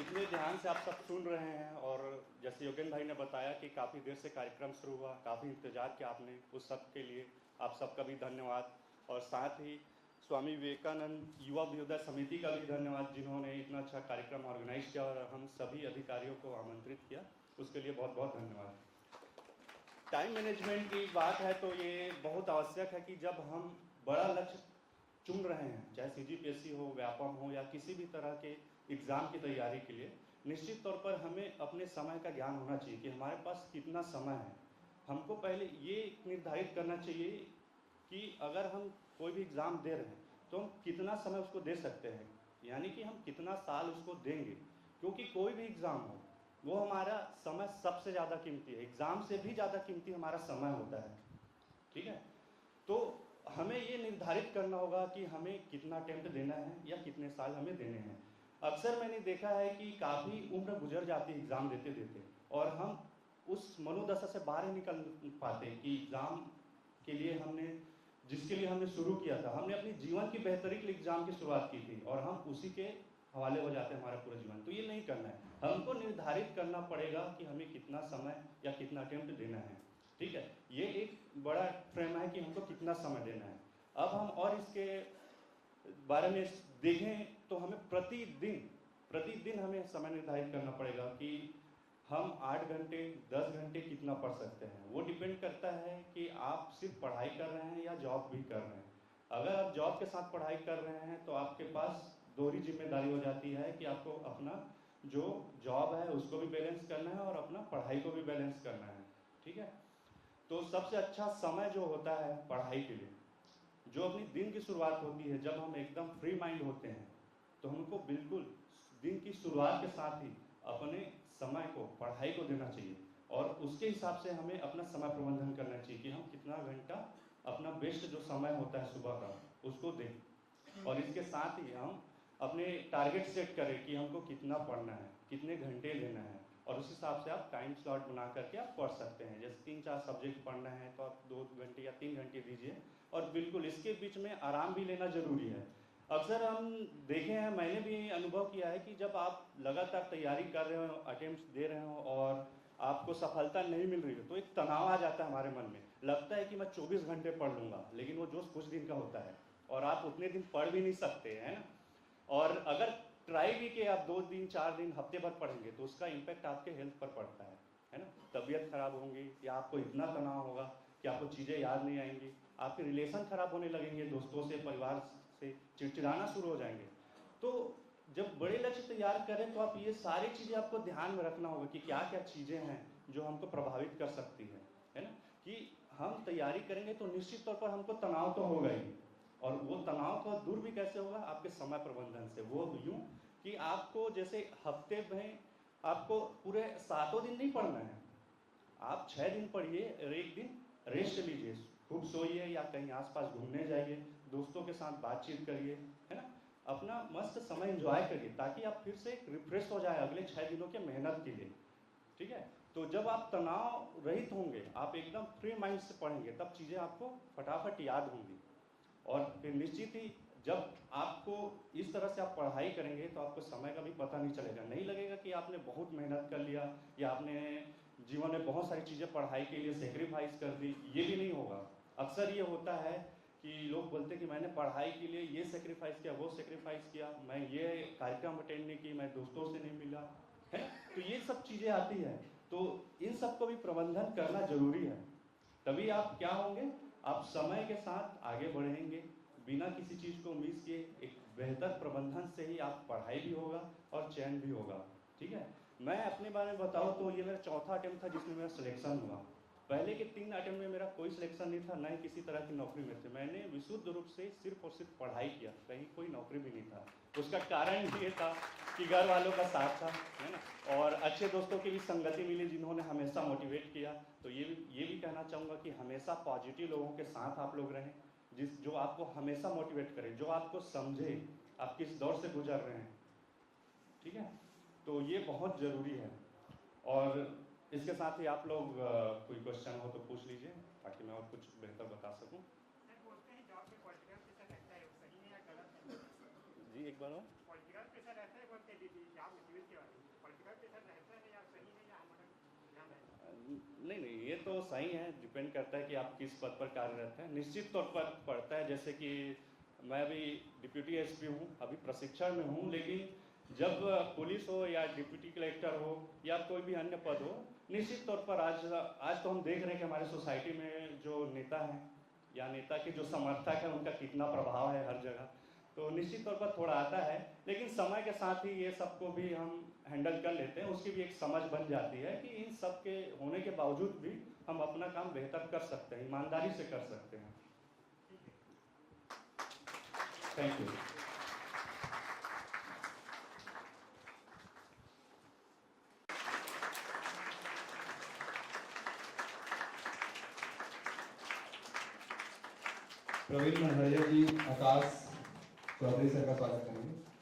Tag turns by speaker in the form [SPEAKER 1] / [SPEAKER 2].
[SPEAKER 1] इतने ध्यान से आप सब सुन रहे हैं और जैसे योगेन भाई ने बताया कि काफ़ी देर से कार्यक्रम शुरू हुआ, काफ़ी इंतज़ार किया आपने, उस सब के लिए आप सबका भी धन्यवाद। और साथ ही स्वामी विवेकानंद युवा अभ्युदय समिति का भी धन्यवाद, जिन्होंने इतना अच्छा कार्यक्रम ऑर्गेनाइज किया और हम सभी अधिकारियों को आमंत्रित किया, उसके लिए बहुत बहुत धन्यवाद। टाइम मैनेजमेंट की बात है तो ये बहुत आवश्यक है कि जब हम बड़ा लक्ष्य चुन रहे हैं, चाहे CGPSC हो, व्यापम हो या किसी भी तरह के एग्ज़ाम की तैयारी के लिए, निश्चित तौर पर हमें अपने समय का ज्ञान होना चाहिए कि हमारे पास कितना समय है। हमको पहले ये निर्धारित करना चाहिए कि अगर हम कोई भी एग्ज़ाम दे रहे हैं तो हम कितना समय उसको दे सकते हैं, यानी कि हम कितना साल उसको देंगे, क्योंकि कोई भी एग्ज़ाम हो वो हमारा समय सबसे ज़्यादा कीमती है, एग्ज़ाम से भी ज़्यादा कीमती हमारा समय होता है। ठीक है, तो हमें ये निर्धारित करना होगा कि हमें कितना अटेम्प्ट देना है या कितने साल हमें देने हैं। अक्सर मैंने देखा है कि काफ़ी उम्र गुजर जाती है एग्ज़ाम देते देते और हम उस मनोदशा से बाहर ही निकल पाते कि एग्ज़ाम के लिए हमने जिसके लिए हमने शुरू किया था, हमने अपनी जीवन की बेहतरी के लिए एग्ज़ाम की शुरुआत की थी और हम उसी के हवाले हो जाते हैं हमारा पूरा जीवन। तो ये नहीं करना है, हमको निर्धारित करना पड़ेगा कि हमें कितना समय या कितना अटेम्प्ट देना है। ठीक है, ये एक बड़ा फ्रेम है कि हमको कितना समय देना है। अब हम और इसके बारे में देखें तो हमें प्रतिदिन हमें समय निर्धारित करना पड़ेगा कि हम 8 घंटे 10 घंटे कितना पढ़ सकते हैं। वो डिपेंड करता है कि आप सिर्फ पढ़ाई कर रहे हैं या जॉब भी कर रहे हैं। अगर आप जॉब के साथ पढ़ाई कर रहे हैं तो आपके पास दोहरी जिम्मेदारी हो जाती है कि आपको अपना जो जॉब है उसको भी बैलेंस करना है और अपना पढ़ाई को भी बैलेंस करना है। ठीक है, तो सबसे अच्छा समय जो होता है पढ़ाई के लिए, जो अपनी दिन की शुरुआत होती है, जब हम एकदम फ्री माइंड होते हैं, तो हमको बिल्कुल दिन की शुरुआत के साथ ही अपने समय को पढ़ाई को देना चाहिए और उसके हिसाब से हमें अपना समय प्रबंधन करना चाहिए कि हम कितना घंटा अपना बेस्ट जो समय होता है सुबह का उसको दें। और इसके साथ ही हम अपने टारगेट सेट करें कि हमको कितना पढ़ना है, कितने घंटे लेना है, और उस हिसाब से आप टाइम स्लॉट बना करके आप पढ़ सकते हैं। जैसे 3-4 सब्जेक्ट पढ़ना है तो आप 2 घंटे या 3 घंटे दीजिए और बिल्कुल इसके बीच में आराम भी लेना जरूरी है। अक्सर हम देखे हैं, मैंने भी अनुभव किया है कि जब आप लगातार तैयारी कर रहे हो, अटेम्प्ट्स दे रहे हो और आपको सफलता नहीं मिल रही है तो एक तनाव आ जाता है हमारे मन में, लगता है कि मैं 24 घंटे पढ़ लूंगा, लेकिन वो जोश कुछ दिन का होता है और आप उतने दिन पढ़ भी नहीं सकते हैं ना। और अगर ट्राई भी किया आप 2 दिन 4 दिन हफ्ते भर पढ़ेंगे तो उसका इम्पैक्ट आपके हेल्थ पर पड़ता है ना। तबीयत खराब होंगी या आपको इतना तनाव होगा कि आपको चीज़ें याद नहीं आएंगी, आपके रिलेशन खराब होने लगेंगे दोस्तों से, परिवार से, चिड़चिड़ाना शुरू हो जाएंगे। तो जब बड़े लक्ष्य तैयार करें तो आप ये सारी चीज़ें आपको ध्यान में रखना होगा कि क्या क्या चीज़ें हैं जो हमको प्रभावित कर सकती है ना। कि हम तैयारी करेंगे तो निश्चित तौर पर हमको तनाव तो होगा ही, और वो तनाव को दूर भी कैसे होगा, आपके समय प्रबंधन से। वो यूं कि आपको जैसे हफ्ते में आपको पूरे 7 दिन नहीं पढ़ना है, आप 6 दिन पढ़िए और 1 दिन रेस्ट लीजिए, खूब सोइए या कहीं आसपास घूमने जाइए, दोस्तों के साथ बातचीत करिए, है ना। अपना मस्त समय एंजॉय करिए ताकि आप फिर से रिफ्रेश हो जाए अगले 6 दिनों के मेहनत के लिए। ठीक है, तो जब आप तनाव रहित होंगे, आप एकदम फ्री माइंड से पढ़ेंगे, तब चीज़ें आपको फटाफट याद होंगी। और फिर निश्चित ही जब आपको इस तरह से आप पढ़ाई करेंगे तो आपको समय का भी पता नहीं चलेगा, नहीं लगेगा कि आपने बहुत मेहनत कर लिया या आपने जीवन में बहुत सारी चीज़ें पढ़ाई के लिए सेक्रीफाइस कर दी, ये भी नहीं होगा। अक्सर ये होता है कि लोग बोलते हैं कि मैंने पढ़ाई के लिए ये सेक्रीफाइस किया, वो सेक्रीफाइस किया, मैं ये कार्यक्रम अटेंड नहीं की, मैं दोस्तों से नहीं मिला, है। तो ये सब चीज़ें आती है, तो इन सब को भी प्रबंधन करना जरूरी है, तभी आप क्या होंगे, आप समय के साथ आगे बढ़ेंगे बिना किसी चीज़ को मिस किए। एक बेहतर प्रबंधन से ही आप पढ़ाई भी होगा और चयन भी होगा। ठीक है, मैं अपने बारे में बताऊं तो ये मेरा चौथा अटेम्प्ट था जिसमें मेरा सिलेक्शन हुआ। पहले के 3 अटेम्प्ट में मेरा कोई सिलेक्शन नहीं था, न ही किसी तरह की नौकरी में थे। मैंने विशुद्ध रूप से सिर्फ और सिर्फ पढ़ाई किया, कहीं कोई नौकरी भी नहीं था। उसका कारण ये था कि घर वालों का साथ था, है ना, और अच्छे दोस्तों की भी संगति मिली जिन्होंने हमेशा मोटिवेट किया। तो ये भी कहना चाहूँगा कि हमेशा पॉजिटिव लोगों के साथ आप लोग रहें, जो आपको हमेशा मोटिवेट करे, जो आपको समझे आप किस दौर से गुजर रहे हैं। ठीक है, तो ये बहुत ज़रूरी है। और इसके साथ ही आप लोग कोई क्वेश्चन हो तो पूछ लीजिए ताकि मैं और कुछ बेहतर बता सकूं।
[SPEAKER 2] बोलते हैं जॉब में पॉलिटिकल प्रेशर रहता है, वो सही है या गलत है?
[SPEAKER 1] जी, एक बार और
[SPEAKER 2] पॉलिटिकल प्रेशर रहता है बोलते दीदी आप जीवन के बारे में पॉलिटिकल प्रेशर रहता है या सही है या मतलब ध्यान है?
[SPEAKER 1] नहीं नहीं, ये तो सही है, डिपेंड करता है कि आप किस पद पर कार्यरत हैं। निश्चित तौर पर पड़ता है, जैसे कि मैं अभी डिप्यूटी एसपी हूँ, अभी प्रशिक्षण में हूँ, लेकिन जब पुलिस हो या डिप्यूटी कलेक्टर हो या कोई भी अन्य पद हो, निश्चित तौर पर आज तो हम देख रहे हैं कि हमारे सोसाइटी में जो नेता हैं या नेता के जो समर्थक हैं उनका कितना प्रभाव है हर जगह, तो निश्चित तौर पर थोड़ा आता है, लेकिन समय के साथ ही ये सबको भी हम हैंडल कर लेते हैं। उसकी भी एक समझ बन जाती है कि इन सब के होने के बावजूद भी हम अपना काम बेहतर कर सकते हैं, ईमानदारी से कर सकते हैं। Thank you.
[SPEAKER 3] Praveen Mandaliya ji, Akash Chaudhary sir का स्वागत करेंगे।